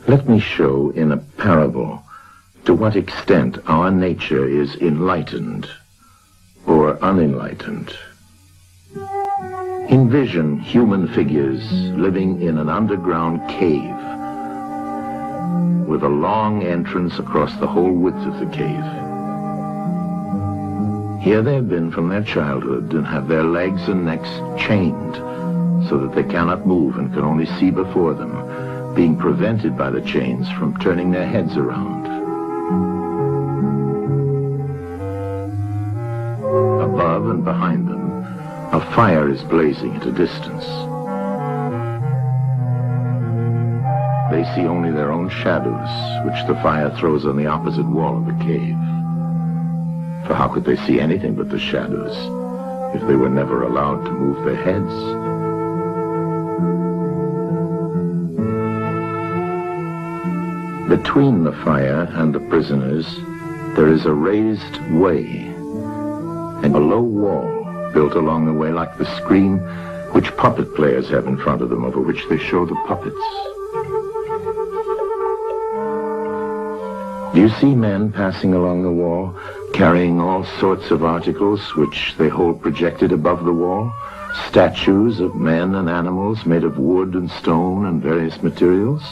Let me show in a parable to what extent our nature is enlightened or unenlightened. Envision human figures living in an underground cave with a long entrance across the whole width of the cave. Here they have been from their childhood and have their legs and necks chained so that they cannot move and can only see before them, being prevented by the chains from turning their heads around. Above and behind them, a fire is blazing at a distance. They see only their own shadows, which the fire throws on the opposite wall of the cave. For how could they see anything but the shadows if they were never allowed to move their heads? Between the fire and the prisoners, there is a raised way and a low wall built along the way like the screen which puppet players have in front of them, over which they show the puppets. Do you see men passing along the wall, carrying all sorts of articles which they hold projected above the wall? Statues of men and animals made of wood and stone and various materials?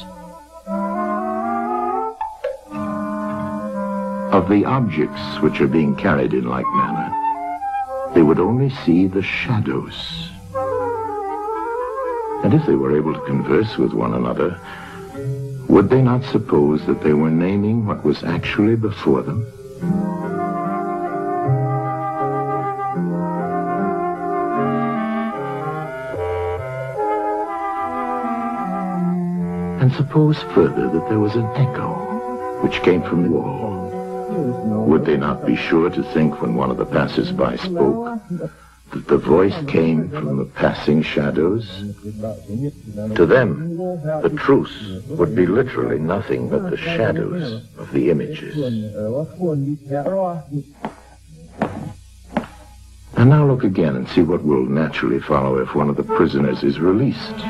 Of the objects which are being carried in like manner, they would only see the shadows. And if they were able to converse with one another, would they not suppose that they were naming what was actually before them? And suppose further that there was an echo which came from the wall. Would they not be sure to think, when one of the passers-by spoke, that the voice came from the passing shadows? To them, the truth would be literally nothing but the shadows of the images. And now look again and see what will naturally follow if one of the prisoners is released.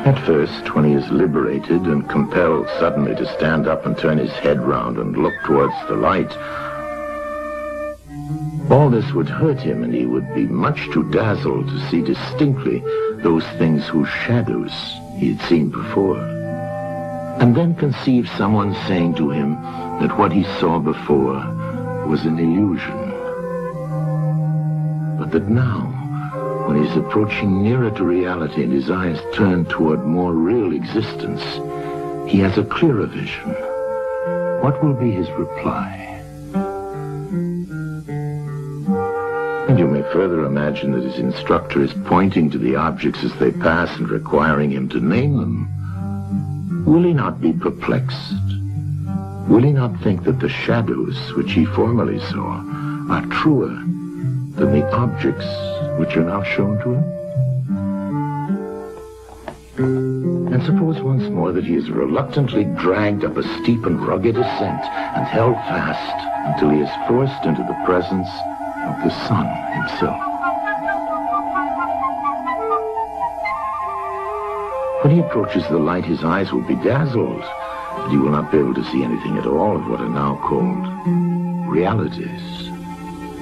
At first, when he is liberated and compelled suddenly to stand up and turn his head round and look towards the light, all this would hurt him, and he would be much too dazzled to see distinctly those things whose shadows he had seen before. And then conceive someone saying to him that what he saw before was an illusion, but that now, when he is approaching nearer to reality and his eyes turn toward more real existence, he has a clearer vision. What will be his reply? And you may further imagine that his instructor is pointing to the objects as they pass and requiring him to name them. Will he not be perplexed? Will he not think that the shadows which he formerly saw are truer than the objects which are now shown to him? And suppose once more that he is reluctantly dragged up a steep and rugged ascent and held fast until he is forced into the presence of the sun himself. When he approaches the light, his eyes will be dazzled, and he will not be able to see anything at all of what are now called realities.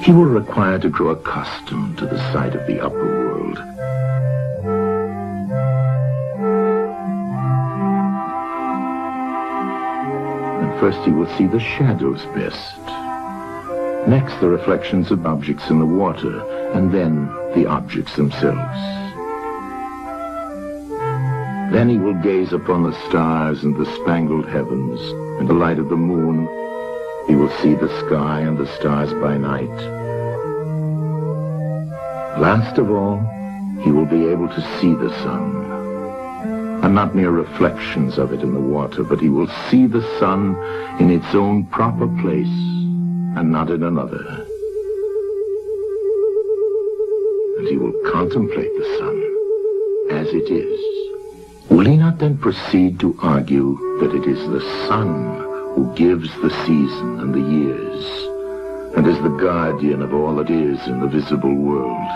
He will require to grow accustomed to the sight of the upper world. And first he will see the shadows best. Next, the reflections of objects in the water, and then the objects themselves. Then he will gaze upon the stars and the spangled heavens, and the light of the moon. He will see the sky and the stars by night. Last of all, he will be able to see the sun, and not mere reflections of it in the water, but he will see the sun in its own proper place, and not in another. And he will contemplate the sun as it is. Will he not then proceed to argue that it is the sun who gives the season and the years, and is the guardian of all that is in the visible world,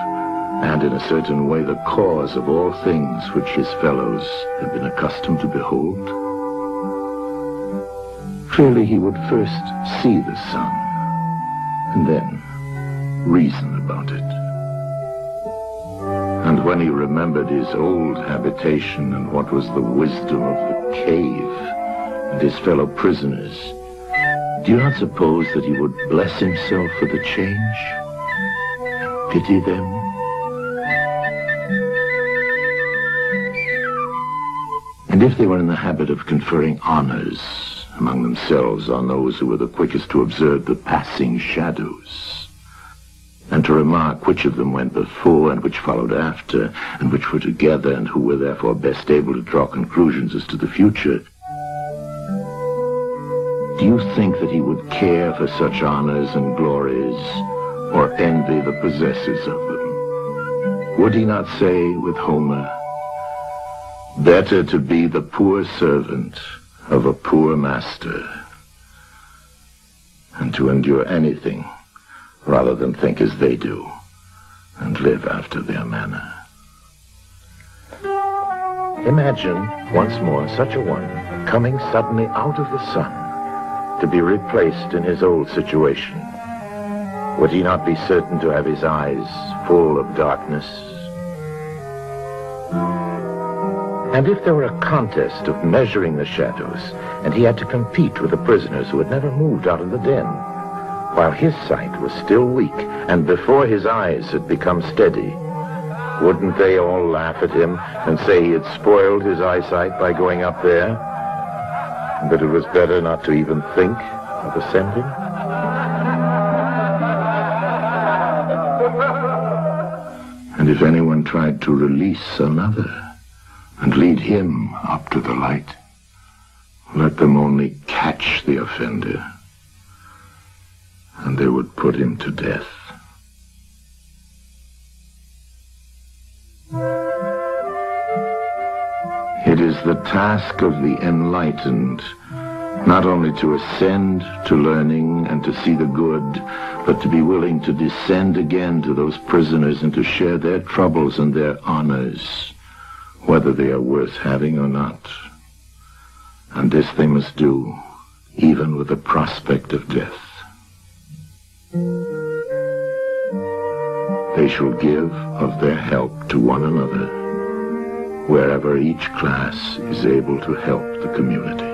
and in a certain way the cause of all things which his fellows had been accustomed to behold. Clearly he would first see the sun, and then reason about it. And when he remembered his old habitation and what was the wisdom of the cave and his fellow prisoners, do you not suppose that he would bless himself for the change? Pity them? And if they were in the habit of conferring honors among themselves on those who were the quickest to observe the passing shadows, and to remark which of them went before and which followed after, and which were together, and who were therefore best able to draw conclusions as to the future, do you think that he would care for such honors and glories, or envy the possessors of them? Would he not say with Homer, "Better to be the poor servant of a poor master, and to endure anything rather than think as they do, and live after their manner"? Imagine once more such a one coming suddenly out of the sun to be replaced in his old situation. Would he not be certain to have his eyes full of darkness? And if there were a contest of measuring the shadows, and he had to compete with the prisoners who had never moved out of the den, while his sight was still weak, and before his eyes had become steady, wouldn't they all laugh at him and say he had spoiled his eyesight by going up there, and that it was better not to even think of ascending? And if anyone tried to release another and lead him up to the light, let them only catch the offender, and they would put him to death. It is the task of the enlightened not only to ascend to learning and to see the good, but to be willing to descend again to those prisoners and to share their troubles and their honors, whether they are worth having or not. And this they must do, even with the prospect of death. They shall give of their help to one another, wherever each class is able to help the community.